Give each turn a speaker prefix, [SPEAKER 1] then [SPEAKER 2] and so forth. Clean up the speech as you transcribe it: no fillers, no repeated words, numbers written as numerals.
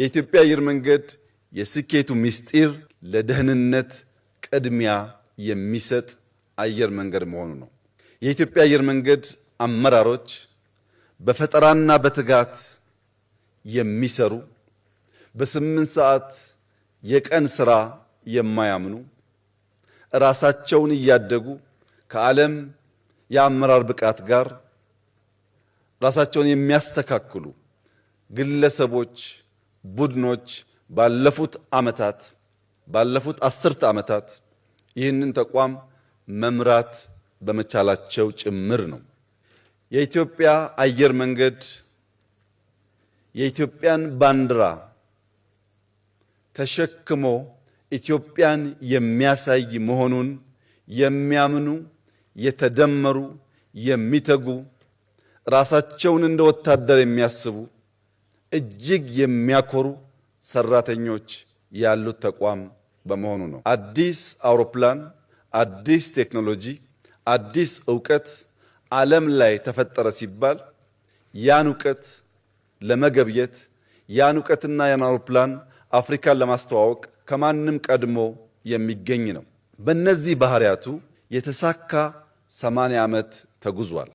[SPEAKER 1] የኢትዮጵያ አየር መንገድ የስኬቱ ምስጢር ለደህንነት ቅድሚያ የሚሰጥ አየር መንገድ መሆኑ ነው። የኢትዮጵያ አየር መንገድ አመራሮች በፈጠራና በትጋት የሚሰሩ በ8 ሰዓት የቀን ስራ የማያምኑ ራሳቸውን እያደጉ ከዓለም የአመራር ብቃት ጋር ራሳቸውን የሚያስተካክሉ ግለሰቦች፣ ቡድኖች ባለፉት አስርተ ዓመታት ይህንን ተቋም መምራት በመቻላቸው ጭምር ነው። የኢትዮጵያ አየር መንገድ የኢትዮጵያን ባንዲራ ተሸክሞ ኢትዮጵያን የሚያሳይ መሆኑን የሚያምኑ የተደመሩ የሚተጉ ራሳቸውን እንደ ወታደር የሚያስቡ እጅግ የሚያኮሩ ሰራተኞች ያሉት ተቋም በመሆኑ ነው። አዲስ አውሮፕላን፣ አዲስ ቴክኖሎጂ፣ አዲስ ዕውቀት ዓለም ላይ ተፈጠረ ሲባል ያን ዕውቀት ለመገብየት ያን ዕውቀትና ያን አውሮፕላን አፍሪካን ለማስተዋወቅ ከማንም ቀድሞ የሚገኝ ነው። በእነዚህ ባህሪያቱ የተሳካ 80 ዓመት ተጉዟል።